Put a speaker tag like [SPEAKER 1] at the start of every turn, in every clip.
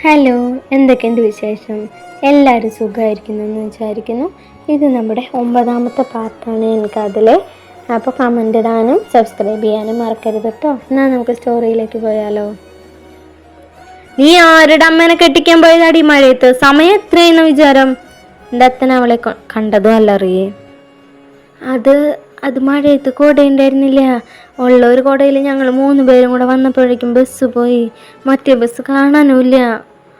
[SPEAKER 1] Hello, എന്തൊക്കെയുണ്ട് വിശേഷം? എല്ലാവരും സുഖമായിരിക്കുന്നു എന്ന് വിചാരിക്കുന്നു. ഇത് നമ്മുടെ 9ാമത്തെ പാർട്ടാണ് എനിക്കതിൽ. അപ്പോൾ കമൻ്റ് ഇടാനും സബ്സ്ക്രൈബ് ചെയ്യാനും മറക്കരുത് കേട്ടോ. എന്നാൽ നമുക്ക് സ്റ്റോറിയിലേക്ക് പോയാലോ? നീ ആരുടെ അമ്മേനെ കെട്ടിക്കാൻ പോയതാടി മഴയത്ത്? സമയം എത്രയെന്ന വിചാരം? എൻ്റെ അച്ഛൻ അവളെ കണ്ടതും അല്ലറിയേ. അത് മഴയത്ത് കുട ഉണ്ടായിരുന്നില്ല. ഉള്ള ഒരു കുടയിൽ ഞങ്ങൾ 3 പേരും കൂടെ വന്നപ്പോഴേക്കും ബസ് പോയി. മറ്റേ ബസ് കാണാനുമില്ല.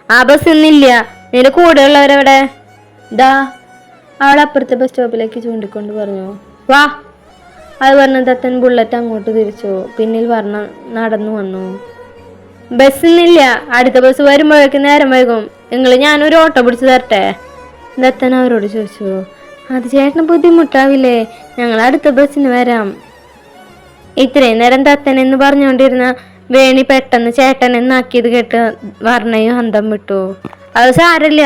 [SPEAKER 1] ആ ബസ് ഇന്നില്ല. നിന്റെ കൂടെ ഉള്ളവരെവിടെ? ദാ അവൾ അപ്പുറത്തെ ബസ് സ്റ്റോപ്പിലേക്ക് ചൂണ്ടിക്കൊണ്ട് പറഞ്ഞു. വാ. അത് പറഞ്ഞ ദത്തൻ ബുള്ളറ്റ് അങ്ങോട്ട് തിരിച്ചു. പിന്നിൽ പറഞ്ഞ നടന്നു വന്നു. ബസ് ഇന്നില്ല. അടുത്ത ബസ് വരുമ്പോഴേക്കും നേരം വൈകും. ഞാനൊരു ഓട്ടോ പിടിച്ചു തരട്ടെ? ദത്തൻ അവരോട് ചോദിച്ചു. അത് ചേട്ടന് ബുദ്ധിമുട്ടാവില്ലേ? ഞങ്ങൾ അടുത്ത ബസ്സിന് വരാം. ഇത്രയും നേരം ദത്തൻ എന്ന് പറഞ്ഞുകൊണ്ടിരുന്ന വേണി പെട്ടെന്ന് ചേട്ടൻ എന്നാക്കിയത് കേട്ട് വർണ്ണയും അന്തം വിട്ടു. അത് സാരല്ല,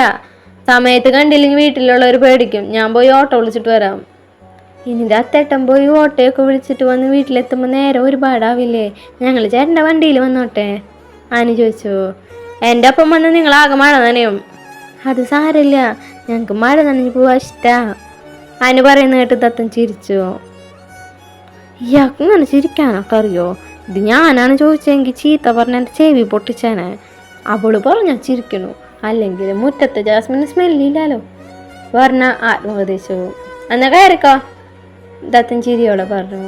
[SPEAKER 1] സമയത്ത് കണ്ടില്ലെങ്കിൽ വീട്ടിലുള്ളവർ പേടിക്കും. ഞാൻ പോയി ഓട്ടോ വിളിച്ചിട്ട് വരാം. ഇനി ദത്തേട്ടൻ പോയി ഓട്ടോയൊക്കെ വിളിച്ചിട്ട് വന്ന് വീട്ടിലെത്തുമ്പോൾ നേരം ഒരുപാടാവില്ലേ? ഞങ്ങൾ ചേട്ടൻ്റെ വണ്ടിയിൽ വന്നോട്ടെ? ആനി ചോദിച്ചു. എൻ്റെ ഒപ്പം വന്ന് നിങ്ങളാകെ മഴ നനയും. അത് സാരല്ല, ഞങ്ങൾക്ക് മഴ നനഞ്ഞു പോവാ ഇഷ്ടാ. ആനി പറയുന്ന കേട്ട് ദത്തൻ ചിരിച്ചു. ഇയാൾക്ക് ഇങ്ങനെ ചിരിക്കാനൊക്കെ അറിയോ? ഇത് ഞാനാണ് ചോദിച്ചെങ്കിൽ ചീത്ത പറഞ്ഞ എൻ്റെ ചെവി പൊട്ടിച്ചാനെ. അവള് പറഞ്ഞാൽ ചിരിക്കണു, അല്ലെങ്കിൽ മുറ്റത്തെ ജാസ്മിന് സ്മെല്ലില്ലാലോ. പറഞ്ഞ ആത്മോപദേശിച്ചു. എന്നാ കയറിക്കോ, ദത്തൻ ചിരിയോടെ പറഞ്ഞു.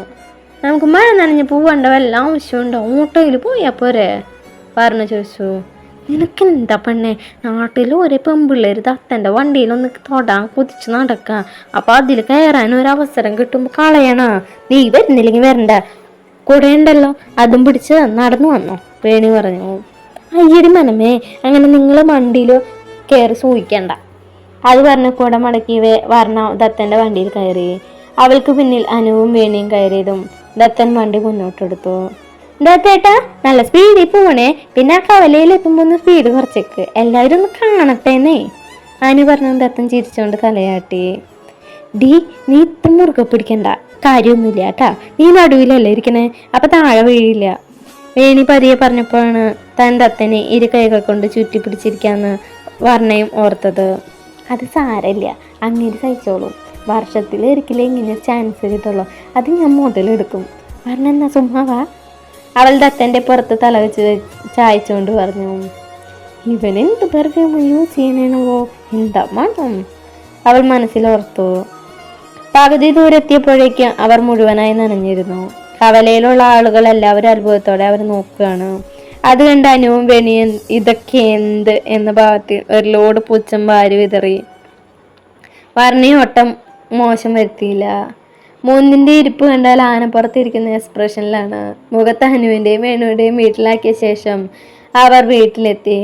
[SPEAKER 1] നമുക്ക് മഴ നനഞ്ഞ് പോവണ്ട വല്ല ആവശ്യമുണ്ടോ? ഓട്ടോയിൽ പോയാ പോരെ? പറഞ്ഞു ചോദിച്ചു. നിനക്കെന്താ പെണ്ണെ, നാട്ടിൽ ഒരേ പെമ്പിള്ളേർ ദത്തൻ്റെ വണ്ടിയിലൊന്ന് തൊടാൻ കുതിച്ച് നടക്കുക. അപ്പം അതിൽ കയറാൻ ഒരവസരം കിട്ടുമ്പോൾ കളയണ. നീ വരുന്നില്ലെങ്കിൽ വരണ്ട. കൂടെ ഉണ്ടല്ലോ, അതും പിടിച്ച് നടന്നു വന്നോ? വേണി പറഞ്ഞു. അയ്യടി മനമേ, അങ്ങനെ നിങ്ങൾ വണ്ടിയിൽ കയറി സൂഹിക്കണ്ട. അത് പറഞ്ഞ കൂടെ മടക്കി വർണ്ണ ദത്തൻ്റെ വണ്ടിയിൽ കയറി. അവൾക്ക് പിന്നിൽ അനുവും വേണിയും കയറിയതും ദത്തൻ വണ്ടി മുന്നോട്ടെടുത്തു. ദത്തേട്ടാ, നല്ല സ്പീഡിൽ പോണേ. പിന്നെ ആ കവലയിലെത്തുമ്പോൾ ഒന്ന് സ്പീഡ് കുറച്ചേക്ക്, എല്ലാവരും ഒന്ന് കാണട്ടേന്നേ. അനു പറഞ്ഞു. ദത്തൻ ചിരിച്ചോണ്ട് തലയാട്ടി. ഡി, നീ ഇത്ര മുറുകെ പിടിക്കണ്ട, കാര്യമൊന്നുമില്ല കേട്ടാ. നീ നടുവിലല്ലേ ഇരിക്കണേ, അപ്പൊ താഴെ വീഴില്ല. വേണി പതിയെ പറഞ്ഞപ്പോഴാണ് താൻ ദത്തനെ 2 കൈകൾ കൊണ്ട് ചുറ്റി പിടിച്ചിരിക്കാന്ന് വർണ്ണയും ഓർത്തത്. അത് സാരല്ല, അങ്ങനെ സഹിച്ചോളും. വർഷത്തിൽ ഒരിക്കലേ ഇങ്ങനെ ചാൻസ് കിട്ടുള്ളൂ. അത് ഞാൻ മുതലെടുക്കും. വർണ്ണ എന്നാ സുമ്മാവാ. അവൾ ദത്തൻ്റെ പുറത്ത് തല വെച്ച് ചായച്ചുകൊണ്ട് പറഞ്ഞു. ഇവനെന്ത് പെർഫ്യൂം യൂസ് ചെയ്യണോ, എന്താ മണം? അവൾ മനസ്സിലോർത്തു. പകുതി ദൂരെത്തിയപ്പോഴേക്കും അവർ മുഴുവനായി നനഞ്ഞിരുന്നു. കവലയിലുള്ള ആളുകൾ എല്ലാവരും അത്ഭുതത്തോടെ അവർ നോക്കുകയാണ്. അത് കണ്ട് അനുവും വെണിയും ഇതൊക്കെ എന്ത് എന്ന ഭാഗത്തിൽ ഒരു ലോഡ് പുച്ഛം വാരി വിതറി. വർണ്ണയും ഒട്ടും മോശം വരുത്തിയില്ല. മൂന്നിൻ്റെ ഇരിപ്പ് കണ്ടാൽ ആനപ്പുറത്തിരിക്കുന്ന എക്സ്പ്രഷനിലാണ്. മുഖത്ത് അനുവിൻ്റെയും വേണുവിൻ്റെയും വീട്ടിലാക്കിയ ശേഷം അവർ വീട്ടിലെത്തി.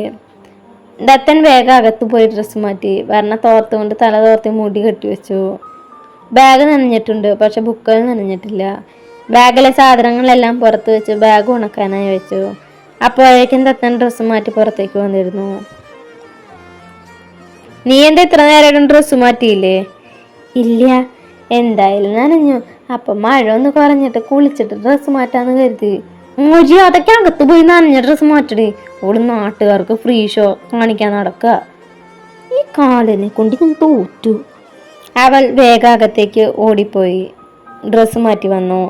[SPEAKER 1] ദത്തൻ വേഗം അകത്ത് പോയി ഡ്രസ്സ് മാറ്റി. വർണ്ണ തോർത്തുകൊണ്ട് തല തോർത്തി മുടി കെട്ടിവെച്ചു. ബാഗ് നനഞ്ഞിട്ടുണ്ട്, പക്ഷെ ബുക്കുകൾ നനഞ്ഞിട്ടില്ല. ബാഗിലെ സാധനങ്ങളെല്ലാം പുറത്ത് വെച്ച് ബാഗ് ഉണക്കാനായി വെച്ചു. അപ്പോഴേക്കും ദത്തൻ ഡ്രസ്സ് മാറ്റി പുറത്തേക്ക് വന്നിരുന്നു. നീ എന്താ ഇത്ര നേരം ഡ്രസ്സ് മാറ്റിയില്ലേ? ഇല്ല, എന്തായാലും നനഞ്ഞു. അപ്പം മഴ ഒന്ന് കുറഞ്ഞിട്ട് കുളിച്ചിട്ട് ഡ്രസ്സ് മാറ്റാന്ന് കരുതി. മോജി, അതൊക്കെ അകത്ത് പോയി നനഞ്ഞ ഡ്രസ്സ് മാറ്റടി. ഓള് നാട്ടുകാർക്ക് ഫ്രീ ഷോ കാണിക്കാൻ നടക്കുക. ഈ കാലിനെ കൊണ്ട് ഞാൻ തോറ്റു. അവൾ വേഗം അകത്തേക്ക് ഓടിപ്പോയി ഡ്രസ്സ് മാറ്റി വന്നു.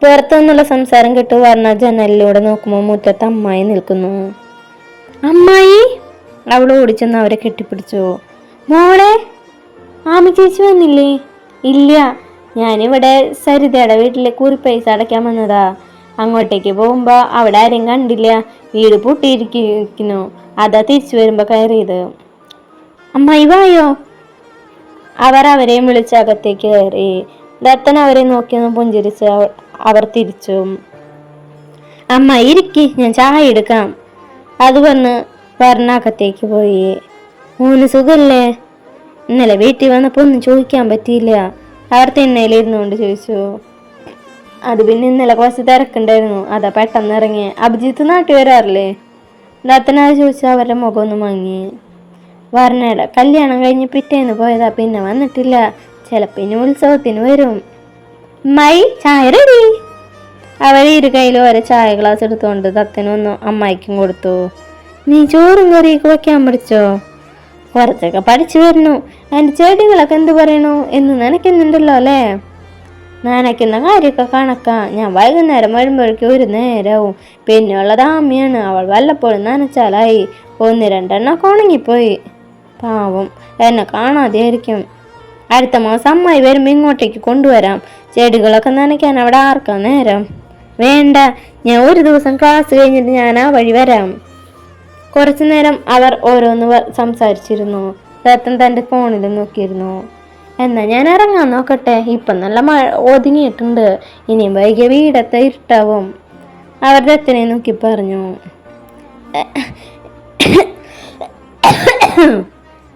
[SPEAKER 1] പുറത്തുനിന്നുള്ള സംസാരം കേട്ട് വർണ്ണ ജനലിലൂടെ നോക്കുമ്പോൾ മുറ്റത്ത് അമ്മായി നിൽക്കുന്നു. അമ്മായി! അവൾ ഓടിച്ചെന്ന് അവരെ കെട്ടിപ്പിടിച്ചു. മോളെ, ആമി ചേച്ചി വന്നില്ലേ? ഇല്ല, ഞാനിവിടെ സരിതയുടെ വീട്ടിലെ കുറി പൈസ അടയ്ക്കാൻ വന്നതാ. അങ്ങോട്ടേക്ക് പോകുമ്പോൾ അവിടെ ആരെയും കണ്ടില്ല, വീട് പൂട്ടിയിരിക്കുന്നു. അതാ തിരിച്ചു വരുമ്പോൾ കയറിയത്. അമ്മായി വായോ. അവർ അവരെയും വിളിച്ച് അകത്തേക്ക് കയറി. ദത്തൻ അവരെ നോക്കിയൊന്ന് പുഞ്ചിരിച്ച് അവർ തിരിച്ചു. അമ്മായി ഇരിക്കി, ഞാൻ ചായ എടുക്കാം. അത് പറഞ്ഞ് വർണ്ണ അകത്തേക്ക് പോയി. മൂന്ന് സുഖല്ലേ? ഇന്നലെ വീട്ടിൽ വന്നപ്പോൾ ഒന്നും ചോദിക്കാൻ പറ്റിയില്ല. അവർ തിണ്ണയിലിരുന്നുകൊണ്ട് ചോദിച്ചു. അത് പിന്നെ ഇന്നലെ കുറച്ച് തിരക്കുണ്ടായിരുന്നു, അതാ പെട്ടെന്ന് ഇറങ്ങി. അഭിജിത്ത് നാട്ടിൽ വരാറില്ലേ? ദത്തനത് ചോദിച്ചു. അവരുടെ മുഖം ഒന്ന് മങ്ങി. വർണ്ണയുടെ കല്യാണം കഴിഞ്ഞ് പിറ്റേന്ന് പോയതാ, പിന്നെ വന്നിട്ടില്ല. ചിലപ്പോൾ ഇനി ഉത്സവത്തിന് വരും. മൈ, ചായ റെഡി. അവർ 2 കൈയിലും ഓരോ ചായ ഗ്ലാസ് എടുത്തുകൊണ്ട് ദത്തനൊന്നും അമ്മായിക്കും കൊടുത്തു. നീ ചോറും കറിയൊക്കെ വയ്ക്കാൻ പഠിച്ചോ? കുറച്ചൊക്കെ പഠിച്ചു വരുന്നു. എൻ്റെ ചെടികളൊക്കെ എന്ത് പറയണു എന്ന് നനയ്ക്കുന്നുണ്ടല്ലോ അല്ലേ? നനയ്ക്കുന്ന കാര്യമൊക്കെ കണക്കാ. ഞാൻ വൈകുന്നേരം വരുമ്പോഴേക്കും ഒരു നേരവും. പിന്നെയുള്ളത് അമ്മയാണ്. അവൾ വല്ലപ്പോഴും നനച്ചാലായി. 1-2 ഉണങ്ങിപ്പോയി. പാവം, എന്നെ കാണാതെയായിരിക്കും. അടുത്ത മാസം അമ്മായി വരുമ്പോൾ ഇങ്ങോട്ടേക്ക് കൊണ്ടുവരാം. ചെടികളൊക്കെ നനയ്ക്കാൻ അവിടെ ആർക്കാ നേരം? വേണ്ട, ഞാൻ ഒരു ദിവസം ക്ലാസ് കഴിഞ്ഞിട്ട് ഞാൻ ആ വഴി വരാം. കുറച്ചു നേരം അവർ ഓരോന്ന് സംസാരിച്ചിരുന്നു. ദത്തൻ തൻ്റെ ഫോണിൽ നോക്കിയിരുന്നു. എന്നാ ഞാൻ ഇറങ്ങാൻ നോക്കട്ടെ. ഇപ്പം നല്ല മഴ ഒതുങ്ങിയിട്ടുണ്ട്. ഇനിയും വൈകിയ വീടത്തെ ഇരുട്ടാവും. അവർ ദത്തനെ നോക്കി പറഞ്ഞു.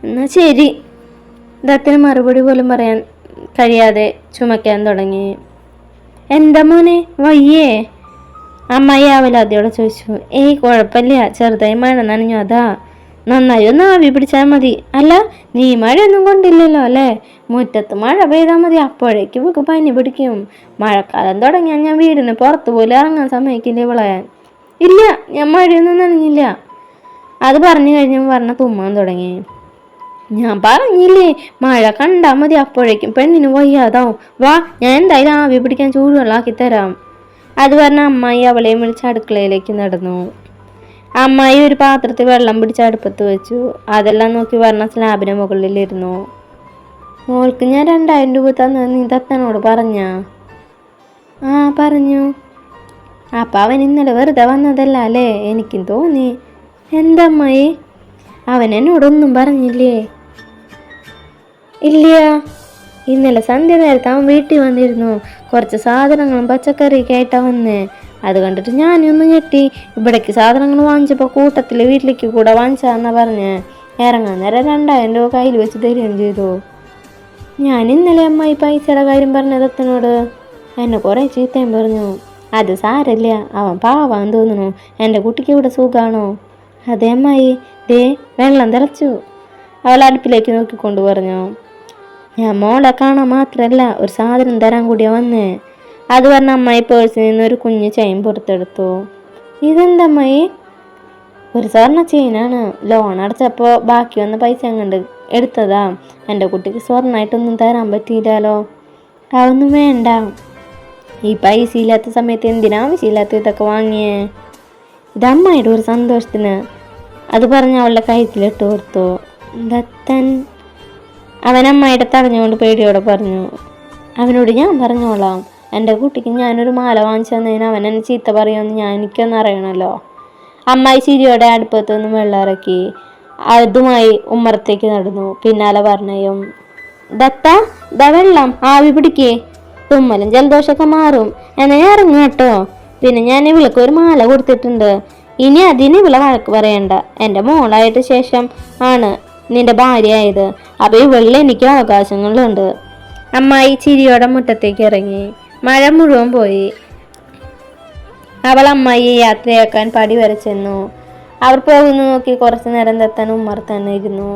[SPEAKER 1] എന്നാ ശരി. ദത്തിന് മറുപടി പോലും പറയാൻ കഴിയാതെ ചുമക്കാൻ തുടങ്ങി. എന്താ മോനെ, വയ്യേ? അമ്മായി ആവലാദ്യോടെ ചോദിച്ചു. ഏയ് കുഴപ്പമില്ല, ചെറുതായി മഴ നനഞ്ഞു, അതാ. നന്നായി ഒന്ന് ആവി പിടിച്ചാൽ മതി. അല്ല, നീ മഴയൊന്നും കൊണ്ടില്ലല്ലോ അല്ലേ? മുറ്റത്ത് മഴ പെയ്താൽ മതി, അപ്പോഴേക്കും ഇവക്ക് പനി പിടിക്കും. മഴക്കാലം തുടങ്ങിയാൽ ഞാൻ വീടിന് പുറത്തു പോലും ഇറങ്ങാൻ സമ്മതിക്കില്ല ഇവളെ. ഇല്ല, ഞാൻ മഴയൊന്നും നനഞ്ഞില്ല. അത് പറഞ്ഞു കഴിഞ്ഞ് തുമ്മാൻ തുടങ്ങി. ഞാൻ പറഞ്ഞില്ലേ, മഴ കണ്ടാൽ മതി, അപ്പോഴേക്കും പെണ്ണിന് വയ്യാതാവും. വാ, ഞാൻ എന്തായാലും ആവി പിടിക്കാൻ ചൂടുവെള്ളമാക്കി തരാം. അത് പറഞ്ഞ അമ്മായി അവളെയും വിളിച്ച് അടുക്കളയിലേക്ക് നടന്നു. അമ്മായി ഒരു പാത്രത്തിൽ വെള്ളം പിടിച്ച് അടുപ്പത്ത് വെച്ചു. അതെല്ലാം നോക്കി പറഞ്ഞ സ്ലാബിന് മുകളിലിരുന്നു. മോൾക്ക് ഞാൻ 2000 രൂപ തന്നത് നീ ദത്തനോട് പറഞ്ഞാ? ആ, പറഞ്ഞു. അപ്പം അവൻ ഇന്നലെ വെറുതെ വന്നതല്ല അല്ലേ? എനിക്കും തോന്നി. എന്തമ്മായി? അവൻ എന്നോടൊന്നും പറഞ്ഞില്ലേ? ഇല്ല, ഇന്നലെ സന്ധ്യ നേരത്തെ അവൻ വീട്ടിൽ വന്നിരുന്നു. കുറച്ച് സാധനങ്ങളും പച്ചക്കറിയൊക്കെ ആയിട്ടാണ് വന്നേ. അത് കണ്ടിട്ട് ഞാനൊന്ന് ഞെട്ടി. ഇവിടേക്ക് സാധനങ്ങൾ വാങ്ങിച്ചപ്പോൾ കൂട്ടത്തിൽ വീട്ടിലേക്ക് കൂടെ വാങ്ങിച്ചാന്നാ പറഞ്ഞ്. ഇറങ്ങാൻ നേരം 2000 രൂപ കയ്യിൽ വെച്ച് തരികയും ചെയ്തു. ഞാൻ ഇന്നലെ അമ്മായി പൈസയുടെ കാര്യം പറഞ്ഞതത്തിനോട് എന്നെ കുറേ ചീത്തയും പറഞ്ഞു. അത് സാരല്ല, അവൻ പാവാൻ തോന്നുന്നു. എൻ്റെ കുട്ടിക്ക് ഇവിടെ സുഖാണോ? അതെ അമ്മായി, ദേ വെള്ളം തിളച്ചു. അവൾ അടുപ്പിലേക്ക് നോക്കിക്കൊണ്ട് പറഞ്ഞു. ഞാൻ മോളെ കാണാൻ മാത്രമല്ല ഒരു സാധനം തരാൻ കൂടിയാ വന്നേ. അത് പറഞ്ഞ അമ്മായി പേഴ്സിൽ നിന്ന് ഒരു കുഞ്ഞു ചെയിൻ പുറത്തെടുത്തു. ഇതെന്തമ്മായി? ഒരു സ്വർണ്ണ ചെയിനാണ്. ലോൺ അടച്ചപ്പോൾ ബാക്കി വന്ന പൈസ എങ്ങണ്ട് എടുത്തതാ. എൻ്റെ കുട്ടിക്ക് സ്വർണ്ണമായിട്ടൊന്നും തരാൻ പറ്റിയില്ലല്ലോ. അതൊന്നും വേണ്ട. ഈ പൈസ ഇല്ലാത്ത സമയത്ത് എന്തിനാവശ്യമില്ലാത്ത ഇതൊക്കെ വാങ്ങിയേ? ഇതമ്മയുടെ ഒരു സന്തോഷത്തിന്. അത് പറഞ്ഞ് അവളുടെ കഴുത്തിലിട്ട് കൊടുത്തു. ദത്തൻ അവൻ അമ്മയുടെ തടഞ്ഞുകൊണ്ട് പേടിയോടെ പറഞ്ഞു. അവനോട് ഞാൻ പറഞ്ഞോളാം. എൻ്റെ കുട്ടിക്ക് ഞാനൊരു മാല വാങ്ങിച്ചു തന്നതിന് അവൻ എന്നെ ചീത്ത പറയുമെന്ന് എനിക്കൊന്നും അറിയണമല്ലോ. അമ്മായി ചിരിയോടെ അടുപ്പത്തു നിന്നും വെള്ളം ഇറക്കി അതുമായി ഉമ്മറത്തേക്ക് നടന്നു. പിന്നാലെ പറഞ്ഞയും. ദത്ത, ദാ വെള്ളം, ആവി പിടിക്കേ. തുമ്മലും ജലദോഷമൊക്കെ മാറും. എന്നാ ഞാൻ ഇറങ്ങും കേട്ടോ. പിന്നെ ഞാൻ ഇവൾക്ക് ഒരു മാല കൊടുത്തിട്ടുണ്ട്. ഇനി അതിന് ഇവളെ വഴക്ക് പറയണ്ട. എൻ്റെ മോളായിട്ട് ശേഷം ആണ് നിന്റെ ഭാര്യയായത്. അപ്പോൾ ഇവളിൽ എനിക്ക് അവകാശങ്ങളുണ്ട്. അമ്മായി ചിരിയോടെ മുറ്റത്തേക്ക് ഇറങ്ങി. മഴ മുഴുവൻ പോയി. അവൾ അമ്മായിയെ യാത്രയാക്കാൻ പടി വരെ ചെന്നു. അവർ പോകുന്നു നോക്കി കുറച്ചു നേരം ദത്തൻ ഉമ്മർ തന്നെ ഇരുന്നു.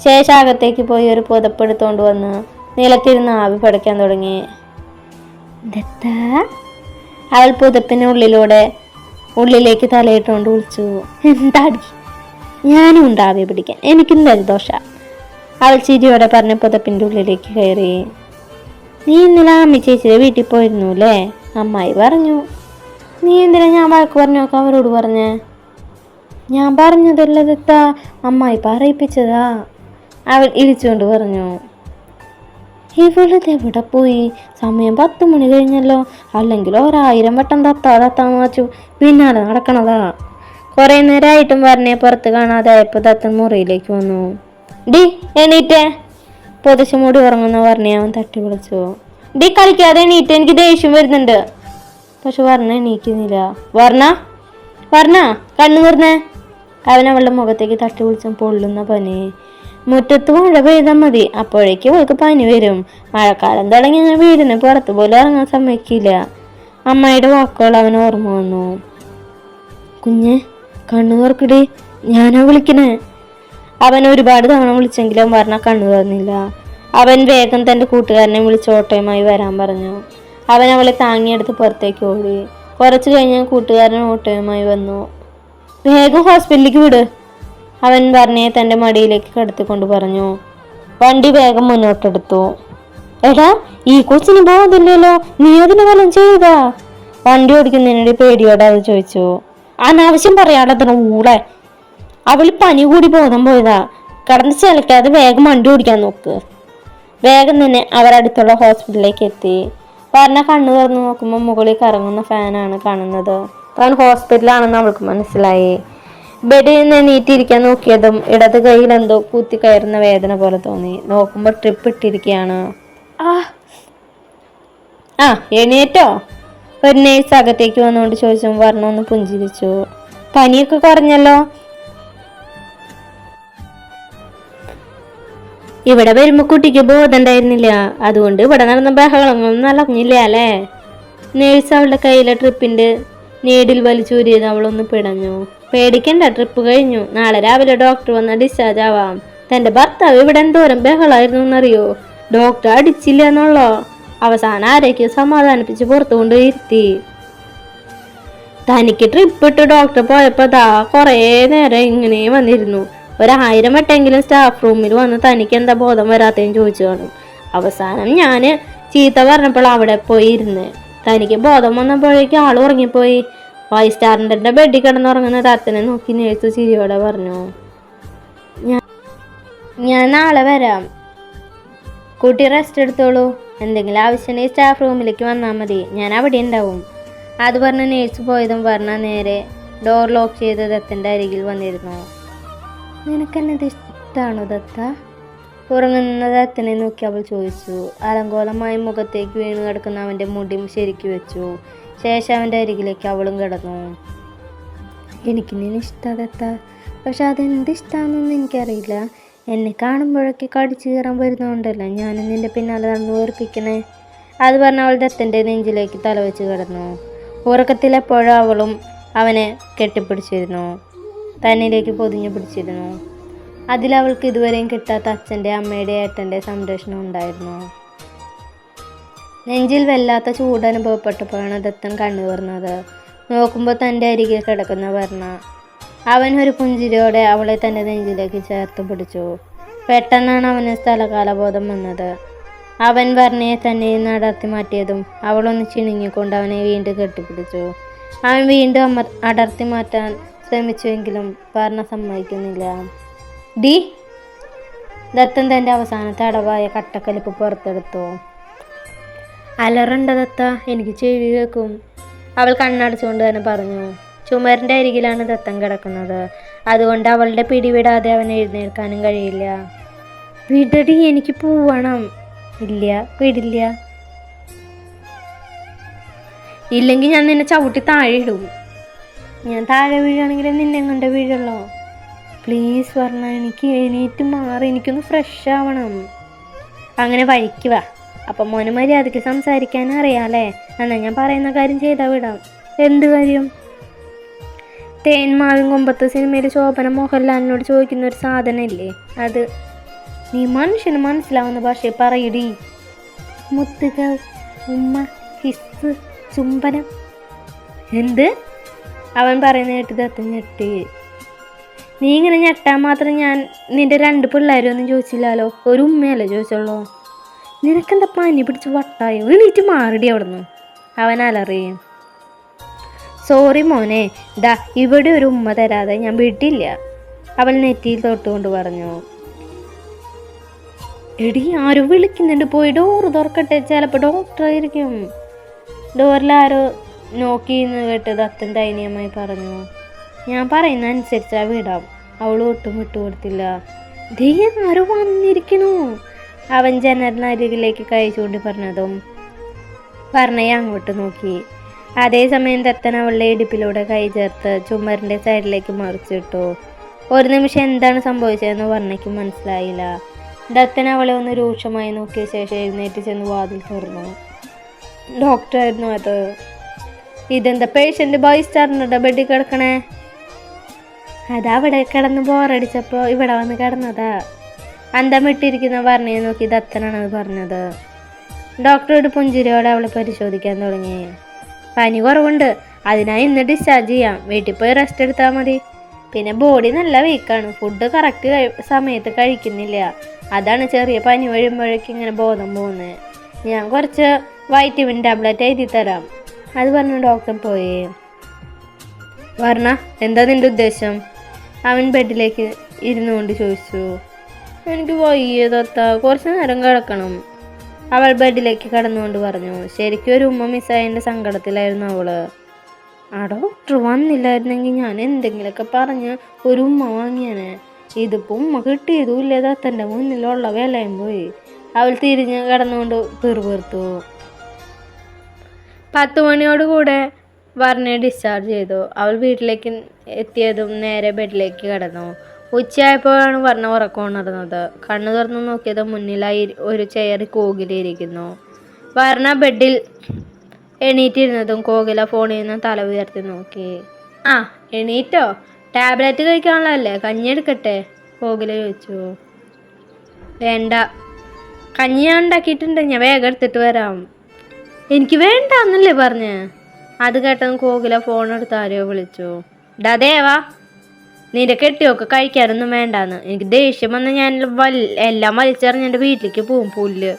[SPEAKER 1] ശേഷം അകത്തേക്ക് പോയി ഒരു പുതപ്പെടുത്തോണ്ട് വന്ന് നിലത്തിരുന്ന് ആവി പടയ്ക്കാൻ തുടങ്ങി. ദത്ത, അവൾ പുതപ്പിന് ഉള്ളിലേക്ക് തലയിട്ടുകൊണ്ട് വിളിച്ചു. എന്താടി? ഞാനും ഉണ്ട് ആവി പിടിക്കാൻ, എനിക്കും ജലദോഷ. അവൾ ചിരിയോടെ പറഞ്ഞ് പുതപ്പിൻ്റെ ഉള്ളിലേക്ക് കയറി. നീ ഇന്നലെ അമ്മി ചേച്ചിയുടെ വീട്ടിൽ പോയിരുന്നു അല്ലേ? അമ്മായി പറഞ്ഞു. നീ എന്തിനാ ഞാൻ വഴക്ക് പറഞ്ഞൊക്കെ അവരോട് പറഞ്ഞേ? ഞാൻ പറഞ്ഞതല്ല ദത്ത, അമ്മായി പറയിപ്പിച്ചതാ. അവൾ ഇടിച്ചുകൊണ്ട് പറഞ്ഞു. ഇവളത് എവിടെ പോയി? സമയം 10 മണി കഴിഞ്ഞല്ലോ. അല്ലെങ്കിൽ 1000 വട്ടം ദത്താന്ന് വച്ചു പിന്നാലെ നടക്കണതാ. കുറേ നേരമായിട്ടും പറഞ്ഞേ പുറത്ത് കാണാതായപ്പോൾ ദത്തൻ മുറിയിലേക്ക് വന്നു. ഡി എണീറ്റേ. പൊതിച്ചു മൂടി ഉറങ്ങുന്ന പറഞ്ഞേ അവൻ തട്ടി വിളിച്ചു. ഡി കളിക്കാതെ എണീറ്റ്, എനിക്ക് ദേഷ്യം വരുന്നുണ്ട്. പക്ഷെ വർണ്ണ എണീക്കുന്നില്ല. വർണ്ണ കണ്ണു നിർന്നേ. അവൻ അവളുടെ മുഖത്തേക്ക് തട്ടി വിളിച്ച പൊള്ളുന്ന പനി. മുറ്റത്ത് മഴ പെയ്താൽ മതി, അപ്പോഴേക്കും അവൾക്ക് പനി വരും. മഴക്കാലം തുടങ്ങി ഞാൻ വീടിന് പുറത്ത് പോലും ഇറങ്ങാൻ സമ്മതിക്കില്ല. അമ്മയുടെ വാക്കുകൾ അവൻ ഓർമ്മ വന്നു. കുഞ്ഞെ കണ്ണു തുറക്കടി, ഞാനാ വിളിക്കണേ. അവൻ ഒരുപാട് തവണ വിളിച്ചെങ്കിലും വർണ്ണ കണ്ണു തുറന്നില്ല. അവൻ വേഗം തൻ്റെ കൂട്ടുകാരനെ വിളിച്ച് ഓട്ടോയുമായി വരാൻ പറഞ്ഞു. അവൻ അവളെ താങ്ങിയെടുത്ത് പുറത്തേക്ക് ഓടി. കുറച്ചു കഴിഞ്ഞ് കൂട്ടുകാരൻ ഓട്ടോയുമായി വന്നു. വേഗം ഹോസ്പിറ്റലിലേക്ക് വിട്, അവൻ പറഞ്ഞ് തൻ്റെ മടിയിലേക്ക് കിടത്തിക്കൊണ്ട് പറഞ്ഞു. വണ്ടി വേഗം മുന്നോട്ടെടുത്തു. എടാ, ഈ കൊച്ചിന് ബോധമില്ലല്ലോ, നീ അതിന് വല്ലതും ചെയ്താ? വണ്ടി ഓടിക്കുന്നതിനിടെ പേടിയോടെ അത് ചോദിച്ചു. അനാവശ്യം പറയാതെ ഊളെ, അവള് പനി കൂടി ബോധം പോയതാ. കടന്ന് ചിലക്കാതെ വേഗം വണ്ടി ഓടിക്കാൻ നോക്ക്. വേഗം തന്നെ അവരടുത്തുള്ള ഹോസ്പിറ്റലിലേക്ക് എത്തി. പറഞ്ഞ കണ്ണു തുറന്ന് നോക്കുമ്പോൾ മുകളിൽ കറങ്ങുന്ന ഫാനാണ് കാണുന്നത്. താൻ ഹോസ്പിറ്റലാണെന്ന് അവൾക്ക് മനസ്സിലായി. ബെഡിൽ നിന്ന് നീറ്റിരിക്കാൻ നോക്കിയതും ഇടത് കൈയിൽ എന്തോ കുത്തി കയറുന്ന വേദന പോലെ തോന്നി. നോക്കുമ്പോൾ ട്രിപ്പ് ഇട്ടിരിക്കുകയാണ്. ആ എണീറ്റോ? ഒരു നേഴ്സ് അകത്തേക്ക് വന്നുകൊണ്ട് ചോദിച്ചു. പറഞ്ഞൊന്ന് പുഞ്ചിരിച്ചു. പനിയൊക്കെ കുറഞ്ഞല്ലോ. ഇവിടെ വരുമ്പോ കുട്ടിക്ക് ബോധം ഉണ്ടായിരുന്നില്ല, അതുകൊണ്ട് ഇവിടെ നടന്ന ബഹളങ്ങളൊന്നും നടന്നില്ല അല്ലേ? നേഴ്സ് അവളുടെ കയ്യിലെ ട്രിപ്പിന്റെ നീഡിൽ വലിച്ചൂരിയത് അവളൊന്ന് പിടഞ്ഞു. പേടിക്കണ്ട, ട്രിപ്പ് കഴിഞ്ഞു. നാളെ രാവിലെ ഡോക്ടർ വന്ന് ഡിസ്ചാർജ് ആവാം. തന്റെ ഭർത്താവ് ഇവിടെ എന്തോരം ബഹളായിരുന്നു എന്നറിയോ? ഡോക്ടർ അടിച്ചില്ല എന്നുള്ളോ. അവസാനം ആരേക്കും സമാധാനിപ്പിച്ച് പുറത്തു കൊണ്ടുപോയിരുത്തി. തനിക്ക് ട്രിപ്പ് ഇട്ട് ഡോക്ടർ പോയപ്പോ ദാ കുറേ നേരം ഇങ്ങനെ വന്നിരുന്നു. 1000 വട്ടെങ്കിലും സ്റ്റാഫ് റൂമിൽ വന്ന് തനിക്ക് എന്താ ബോധം വരാത്തതെന്ന് ചോദിച്ചു കാണും. അവസാനം ഞാന് ചീത്ത പറഞ്ഞപ്പോൾ അവിടെ പോയി ഇരുന്ന്. തനിക്ക് ബോധം വന്നപ്പോഴേക്കും ആൾ ഉറങ്ങിപ്പോയി. ഫൈവ് സ്റ്റാറിന്റെ ബെഡിൽ കിടന്നുറങ്ങുന്ന തത്തനെ നോക്കി നേഴ്സ് ചിരിയോടെ പറഞ്ഞു. ഞാൻ നാളെ വരാം, കുട്ടി റെസ്റ്റ് എടുത്തോളൂ. എന്തെങ്കിലും ആവശ്യമുണ്ടെങ്കിൽ സ്റ്റാഫ് റൂമിലേക്ക് വന്നാൽ മതി, ഞാൻ അവിടെ ഉണ്ടാവും. അത് പറഞ്ഞ് നേഴ്സ് പോയതും പറഞ്ഞ നേരെ ഡോർ ലോക്ക് ചെയ്ത് ദത്തൻ്റെ അരികിൽ വന്നിരുന്നു. നിനക്കെന്നത് ഇഷ്ടമാണോ ദത്ത? ഉറങ്ങുന്ന ദത്തനെ നോക്കി അവൾ ചോദിച്ചു. അലങ്കോലമായി മുഖത്തേക്ക് വീണ് കിടക്കുന്ന അവൻ്റെ മുടിയും ശരിക്കു വെച്ചു. ശേഷം അവൻ്റെ അരികിലേക്ക് അവളും കിടന്നു. എനിക്ക് നിന്നെ ഇഷ്ടമാണ് ദത്ത, പക്ഷെ അതെന്ത് ഇഷ്ടമാണെന്നൊന്നും എനിക്കറിയില്ല. എന്നെ കാണുമ്പോഴൊക്കെ കടിച്ചു കയറാൻ വരുന്നതുകൊണ്ടല്ല ഞാനും നിന്റെ പിന്നാലെ നടന്നു ഓർപ്പിക്കണേ. അത് പറഞ്ഞ അവൾ ദത്തൻ്റെ നെഞ്ചിലേക്ക് തലവെച്ച് കിടന്നു. ഉറക്കത്തിലെപ്പോഴും അവളും അവനെ കെട്ടിപ്പിടിച്ചിരുന്നു, തന്നിലേക്ക് പൊതിഞ്ഞു പിടിച്ചിരുന്നു. അതിലവൾക്ക് ഇതുവരെയും കിട്ടാത്ത അച്ഛൻ്റെ അമ്മയുടെ ഏട്ടൻ്റെ സംരക്ഷണം ഉണ്ടായിരുന്നു. നെഞ്ചിൽ വല്ലാത്ത ചൂട് അനുഭവപ്പെട്ടപ്പോഴാണ് ദത്തൻ കണ്ണു തുറന്നത്. നോക്കുമ്പോൾ തൻ്റെ അരികിൽ കിടക്കുന്ന വർണ്ണ. അവൻ ഒരു പുഞ്ചിരിയോടെ അവളെ തൻ്റെ നെഞ്ചിലേക്ക് ചേർത്ത് പിടിച്ചു. പെട്ടെന്നാണ് അവന് സ്ഥലകാലബോധം വന്നത്. അവൻ വർണ്ണയെ തന്നെ നടത്തി മാറ്റിയതും അവളൊന്ന് ചിണുങ്ങിക്കൊണ്ട് അവനെ വീണ്ടും കെട്ടിപ്പിടിച്ചു. അവൻ വീണ്ടും അടർത്തി മാറ്റാൻ ശ്രമിച്ചുവെങ്കിലും വർണ്ണ സമ്മതിക്കുന്നില്ല. ഡി ദത്തൻ തൻ്റെ അവസാനത്തെ അടവായ കട്ടക്കലിപ്പ് പുറത്തെടുത്തു. അലറണ്ട ദത്ത, എനിക്ക് ചെവി കേൾക്കും, അവൾ കണ്ണടച്ചുകൊണ്ട് തന്നെ പറഞ്ഞു. ചുമരിൻ്റെ അരികിലാണ് ദത്തൻ കിടക്കുന്നത്, അതുകൊണ്ട് അവളുടെ പിടിവിടാതെ അവൻ എഴുന്നേൽക്കാനും കഴിയില്ല. വിടടി, എനിക്ക് പോവണം. ഇല്ല, വിടില്ല. ഇല്ലെങ്കിൽ ഞാൻ നിന്നെ ചവിട്ടി താഴെ ഇടും. ഞാൻ താഴെ വീഴുകയാണെങ്കിൽ നിന്നെ കൊണ്ട് വീഴുള്ളൂ. പ്ലീസ് പറഞ്ഞ, എനിക്ക് എണീറ്റ് മാറി, എനിക്കൊന്ന് ഫ്രഷ് ആവണം. അങ്ങനെ വഴിക്ക് വാ. അപ്പം മോന് മര്യാദയ്ക്ക് സംസാരിക്കാൻ അറിയാലേ? എന്നാൽ ഞാൻ പറയുന്ന കാര്യം ചെയ്താൽ വിടാം. എന്ത് കാര്യം? തേന്മാവിൻ കൊമ്പത്ത് സിനിമയിൽ ശോഭന മോഹൻലാലിനോട് ചോദിക്കുന്ന ഒരു സാധനം ഇല്ലേ, അത് നീ മനുഷ്യന് മനസ്സിലാവുന്ന ഭാഷയിൽ പറയടി. മുത്തുകൾ, ഉമ്മ, കിസ്, ചുംബനം. എന്ത്? അവൻ പറയുന്ന കേട്ട് ദത്തൻ ഞെട്ടി. നീ ഇങ്ങനെ ഞെട്ടാൻ മാത്രം ഞാൻ നിന്റെ 2 പിള്ളേരൊന്നും ചോദിച്ചില്ലല്ലോ, ഒരു ഉമ്മയല്ലേ ചോദിച്ചുള്ളൂ. നിനക്കെന്താ പനി പിടിച്ച് വട്ടായോ? എണീറ്റ് മാറിടി അവിടുന്ന്, അവൻ അലറി. സോറി മോനെ, ദാ ഇവിടെ ഒരു ഉമ്മ തരാതെ ഞാൻ വിട്ടില്ല, അവൾ നെറ്റിയിൽ തൊട്ടുകൊണ്ട് പറഞ്ഞു. എടി, ആരോ വിളിക്കുന്നുണ്ട്, പോയി ഡോറ് തുറക്കട്ടെ, ചിലപ്പോൾ ഡോക്ടറായിരിക്കും. ഡോറിൽ ആരോ നോക്കിയെന്ന് കേട്ട് ദത്തൻ ദയനീയമായി പറഞ്ഞു. ഞാൻ പറയുന്ന അനുസരിച്ചാ വിടാം. അവൾ ഒട്ടും വിട്ടുകൊടുത്തില്ല. ദേ ആരോ വന്നിരിക്കണു, അവൻ ജനലിനരികിലേക്ക് കൈ ചൂണ്ടി പറഞ്ഞതും പറഞ്ഞയെ അങ്ങോട്ട് നോക്കി. അതേസമയം ദത്തൻ അവളുടെ ഇടുപ്പിലൂടെ കൈ ചേർത്ത് ചുമരിൻ്റെ സൈഡിലേക്ക് മറിച്ചിട്ടു. ഒരു നിമിഷം എന്താണ് സംഭവിച്ചതെന്ന് വർണ്ണയ്ക്ക് മനസ്സിലായില്ല. ദത്തൻ അവളെ ഒന്ന് രൂക്ഷമായി നോക്കിയ ശേഷം എഴുന്നേറ്റ് ചെന്ന് വാതിൽ തുറന്നു. ഡോക്ടറായിരുന്നു അത്. ഇതെന്താ പേഷ്യൻ്റ് ബൈസ്റ്റാറിൻ്റെ ബെഡിൽ കിടക്കണേ? അതവിടെ കിടന്ന് ബോറടിച്ചപ്പോൾ ഇവിടെ വന്ന് കിടന്നതാ. അന്തം വിട്ടിരിക്കുന്ന വർണ്ണയെ നോക്കി ദത്തനാണത് പറഞ്ഞത്. ഡോക്ടറുടെ പുഞ്ചിരിയോടെ അവളെ പരിശോധിക്കാൻ തുടങ്ങി. പനി കുറവുണ്ട്, അതിനായി ഇന്ന് ഡിസ്ചാർജ് ചെയ്യാം, വീട്ടിൽ പോയി റെസ്റ്റ് എടുത്താൽ മതി. പിന്നെ ബോഡി നല്ല വീക്കാണ്, ഫുഡ് കറക്റ്റ് സമയത്ത് കഴിക്കുന്നില്ല. അതാണ് ചെറിയ പനി വരുമ്പോഴേക്കും ഇങ്ങനെ ബോധം പോകുന്നത്. ഞാൻ കുറച്ച് വൈറ്റമിൻ ടാബ്ലറ്റ് എഴുതി തരാം. അത് പറഞ്ഞ് ഡോക്ടർ പോയി. വർണ്ണ, എന്താ നിൻ്റെ ഉദ്ദേശം? അവൻ ബെഡിലേക്ക് ഇരുന്നുകൊണ്ട് ചോദിച്ചു. എനിക്ക് വയ്യ തത്ത, കുറച്ച് നേരം കിടക്കണം, അവൾ ബെഡിലേക്ക് കടന്നുകൊണ്ട് പറഞ്ഞു. ശരിക്കും ഒരു ഉമ്മ മിസ്സായതിൻ്റെ സങ്കടത്തിലായിരുന്നു അവള്. ആ ഡോക്ടർ വന്നില്ലായിരുന്നെങ്കിൽ ഞാൻ എന്തെങ്കിലുമൊക്കെ പറഞ്ഞ് ഒരു ഉമ്മ വാങ്ങിയാനെ. ഇതിപ്പോൾ ഉമ്മ കിട്ടിയതുമില്ല, തത്തൻ്റെ മുന്നിലുള്ള വിലയും പോയി. അവൾ തിരിഞ്ഞ് കിടന്നുകൊണ്ട് പിറുപിറുത്തു. 10 മണിയോടുകൂടെ വർണ്ണയെ ഡിസ്ചാർജ് ചെയ്തു. അവൾ വീട്ടിലേക്ക് എത്തിയതും നേരെ ബെഡിലേക്ക് കിടന്നു. ഉച്ചയായപ്പോഴാണ് വർണ്ണ ഉറക്കം ഉണർന്നത്. കണ്ണു തുറന്നു നോക്കിയത് മുന്നിലായി ഒരു ചെയർ കോകിലിരിക്കുന്നു. വർണ്ണ ബെഡിൽ എണീറ്റിരുന്നതും കോകില ഫോണിൽ നിന്ന് തല ഉയർത്തി നോക്കി. ആ എണീറ്റോ? ടാബ്ലറ്റ് കഴിക്കാനുള്ളതല്ലേ, കഞ്ഞി എടുക്കട്ടെ? കോകില ചോദിച്ചു. വേണ്ട, കഞ്ഞി ഞാൻ ഉണ്ടാക്കിയിട്ടുണ്ട്, ഞാൻ വേഗം എടുത്തിട്ട് വരാം. എനിക്ക് വേണ്ട എന്നല്ലേ പറഞ്ഞ്? അത് കേട്ടതും കോകില ഫോൺ എടുത്ത് ആരെയോ വിളിച്ചു. ഡാ ദേവാ, നിന്റെ കെട്ടിയൊക്കെ കഴിക്കാനൊന്നും വേണ്ടാന്ന്. എനിക്ക് ദേഷ്യം വന്ന് ഞാൻ എല്ലാം വലിച്ചെറിഞ്ഞ് എൻ്റെ വീട്ടിലേക്ക് പോവും പുല്ല്,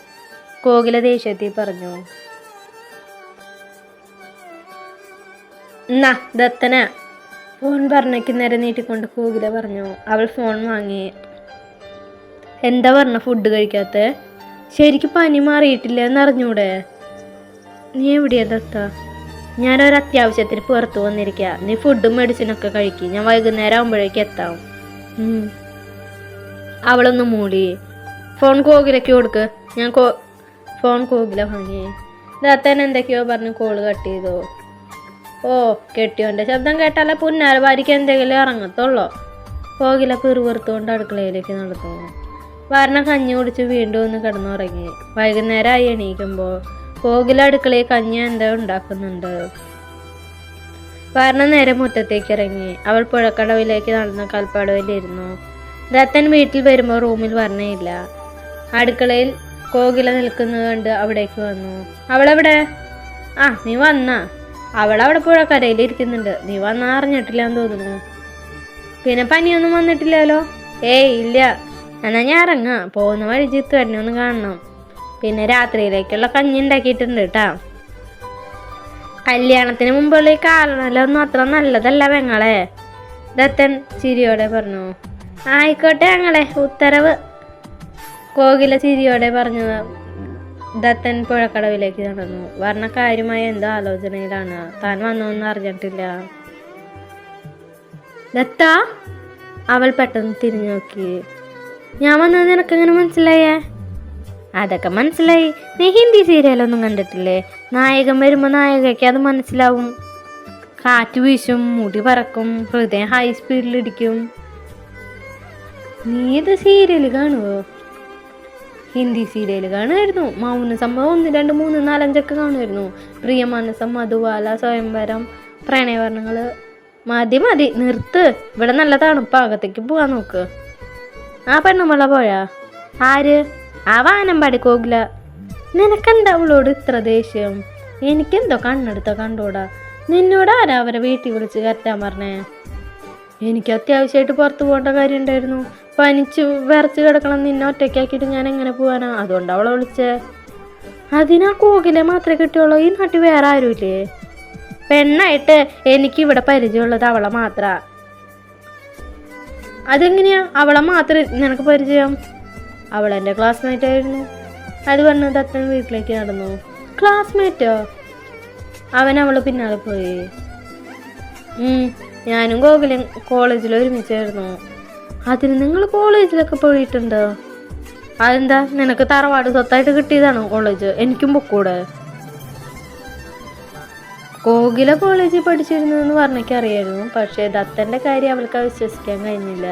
[SPEAKER 1] കോകില ദേഷ്യത്തിൽ പറഞ്ഞു. എന്നാ ദത്തന, ഫോൺ പറഞ്ഞേക്ക് നേരെ നീട്ടിക്കൊണ്ട് കോകില പറഞ്ഞു. അവൾ ഫോൺ വാങ്ങി. എന്താ പറഞ്ഞ ഫുഡ് കഴിക്കാത്ത? ശരിക്കും പനി മാറിയിട്ടില്ല എന്നറിഞ്ഞൂടെ? നീ എവിടെയാ ദത്ത? ഞാനൊരു അത്യാവശ്യത്തിന് പുറത്ത് വന്നിരിക്കുക. നീ ഫുഡും മെഡിസിനൊക്കെ കഴിക്കും, ഞാൻ വൈകുന്നേരം ആകുമ്പോഴേക്ക് എത്താം. അവളൊന്ന് മൂടി. ഫോൺ കോകിലയ്ക്ക് കൊടുക്ക്. ഞാൻ ഫോൺ കോകില വാങ്ങി. ദത്തൻ എന്തൊക്കെയോ പറഞ്ഞ് കോള് കട്ട് ചെയ്തു. ഓ, കെട്ടിയോൻ്റെ ശബ്ദം കേട്ടാലേ പുന്നാര ഭാര്യയ്ക്ക് എന്തെങ്കിലും ഇറങ്ങത്തുള്ളൂ, കോകില പിറുപിറുത്തുകൊണ്ട് അടുക്കളയിലേക്ക് നടന്നു. വർണ്ണ കഞ്ഞി കുടിച്ച് വീണ്ടും ഒന്ന് കിടന്നുറങ്ങി. വൈകുന്നേരമായി എണീക്കുമ്പോൾ കോകില അടുക്കളയിൽ കഞ്ഞി എന്താ ഉണ്ടാക്കുന്നുണ്ട്. വർണ്ണ നേരെ മുറ്റത്തേക്ക് ഇറങ്ങി. അവൾ പുഴക്കടവിലേക്ക് നടന്ന കൽപ്പടവിലിരുന്നു. ദത്തൻ വീട്ടിൽ വരുമ്പോൾ റൂമിൽ വർണ്ണയില്ല. അടുക്കളയിൽ കോകില നിൽക്കുന്നത് കണ്ട് അവിടേക്ക് വന്നു. അവളെവിടെ? ആ, നീ വന്നാ? അവളവിടെ പുഴക്കരയിലിരിക്കുന്നുണ്ട്. നീ വന്നാ അറിഞ്ഞിട്ടില്ലാന്ന് തോന്നുന്നു. പിന്നെ പനിയൊന്നും വന്നിട്ടില്ലല്ലോ? ഏയ് ഇല്ല. എന്നാ ഞാൻ ഇറങ്ങാം, പോകുന്ന വഴി ജിത്ത് തന്നെ ഒന്ന് കാണണം. പിന്നെ രാത്രിയിലേക്കുള്ള കഞ്ഞി ഉണ്ടാക്കിയിട്ടുണ്ട് കേട്ടാ. കല്യാണത്തിന് മുമ്പുള്ള ഈ കാലണല്ലൊന്നും അത്ര നല്ലതല്ല പെങ്ങളെ, ദത്തൻ ചിരിയോടെ പറഞ്ഞു. ആയിക്കോട്ടെ ഞങ്ങളെ, ഉത്തരവ്, കോകില ചിരിയോടെ പറഞ്ഞു. ദത്തൻ പുഴക്കടവിലേക്ക് നടന്നു. വർണ്ണ കാര്യമായ എന്തോ ആലോചനയിലാണ്. താൻ വന്നൊന്നും അറിഞ്ഞിട്ടില്ല. ദത്ത, അവൾ പെട്ടെന്ന് തിരിഞ്ഞു നോക്കി. ഞാൻ വന്നത് നിനക്കെങ്ങനെ മനസ്സിലായേ? അതൊക്കെ മനസ്സിലായി. നീ ഹിന്ദി സീരിയലൊന്നും കണ്ടിട്ടില്ലേ? നായകൻ വരുമ്പോൾ നായകയ്ക്ക് അത് മനസ്സിലാവും. കാറ്റ് വീശും, മുടി പറക്കും, ഹൃദയം ഹൈ സ്പീഡിലിടിക്കും. നീ ഇത് സീരിയൽ കാണുമോ? ഹിന്ദി സീരിയൽ കാണുമായിരുന്നു. മൗന സംഭവം 1, 2, 3, 4, 5 കാണുമായിരുന്നു. പ്രിയമാനസം, മധുവാല, സ്വയംവരം, പ്രണയവർണ്ണങ്ങൾ. മതി നിർത്ത്. ഇവിടെ നല്ല തണുപ്പാകത്തേക്ക് പോവാൻ നോക്ക്. ആ പെണ്ണുമ്പള പോയാ? ആര്? ആ വാനമ്പാടി കോകില. നിനക്കെന്താ അവളോട് ഇത്ര ദേഷ്യം? എനിക്കെന്തോ കണ്ണെടുത്ത കണ്ടോടാ. നിന്നോട് ആരാ അവരെ വീട്ടിൽ വിളിച്ച് കയറ്റാൻ പറഞ്ഞേ? എനിക്ക് അത്യാവശ്യമായിട്ട് പുറത്ത് പോകേണ്ട കാര്യം ഉണ്ടായിരുന്നു. പനിച്ച് വിറച്ച് കിടക്കണം, നിന്നെ ഒറ്റയ്ക്കാക്കിയിട്ട് ഞാൻ എങ്ങനെ പോവാനാ? അതുകൊണ്ട് അവളെ വിളിച്ചേ. അതിനാ കോകിലെ മാത്രമേ കിട്ടിയുള്ളൂ? ഈ നാട്ടിൽ വേറെ ആരുമില്ലേ? പെണ്ണായിട്ട് എനിക്കിവിടെ പരിചയമുള്ളത് അവളെ മാത്രാ. അതെങ്ങനെയാ അവളെ മാത്രം നിനക്ക് പരിചയം? അവളെൻ്റെ ക്ലാസ്മേറ്റ് ആയിരുന്നു. അത് പറഞ്ഞ് ദത്തൻ വീട്ടിലേക്ക് നടന്നു. ക്ലാസ്മേറ്റോ? അവള് പിന്നാലെ പോയി. ഞാനും കോകിലും കോളേജിൽ ഒരുമിച്ചായിരുന്നു. അതിന് നിങ്ങൾ കോളേജിലൊക്കെ പോയിട്ടുണ്ടോ? അതെന്താ, നിനക്ക് തറവാട് സ്വത്തായിട്ട് കിട്ടിയതാണോ കോളേജ്? എനിക്കും പൊക്കൂടെ? കോകില കോളേജിൽ പഠിച്ചിരുന്നു പറഞ്ഞൊക്കെ അറിയായിരുന്നു. പക്ഷേ ദത്തൻ്റെ കാര്യം അവൾക്ക് വിശ്വസിക്കാൻ കഴിഞ്ഞില്ല.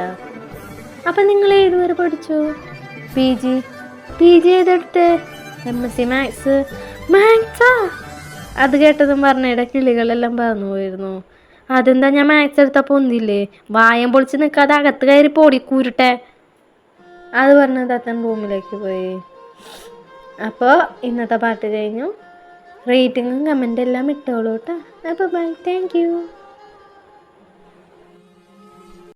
[SPEAKER 1] അപ്പം നിങ്ങൾ ഏതുവരെ പഠിച്ചു? പി ജി ഏതെടുത്ത്? MSc maths. മാത്സാ? അത് കേട്ടതും പറഞ്ഞയുടെ കിളികളെല്ലാം പറന്നു പോയിരുന്നു. അതെന്താ, ഞാൻ മാത്സ് എടുത്തപ്പോൾ ഒന്നില്ലേ? വായം പൊളിച്ച് നിൽക്കാതെ അകത്ത് കയറി പോടി കൂരട്ടെ. അത് പറഞ്ഞ് ദത്തൻ റൂമിലേക്ക് പോയി. അപ്പോൾ ഇന്നത്തെ പാട്ട് കഴിഞ്ഞു. റേറ്റിങ്ങും കമൻ്റ് എല്ലാം ഇട്ടോളൂ കേട്ടോ. അപ്പോൾ ബൈ, താങ്ക് യു.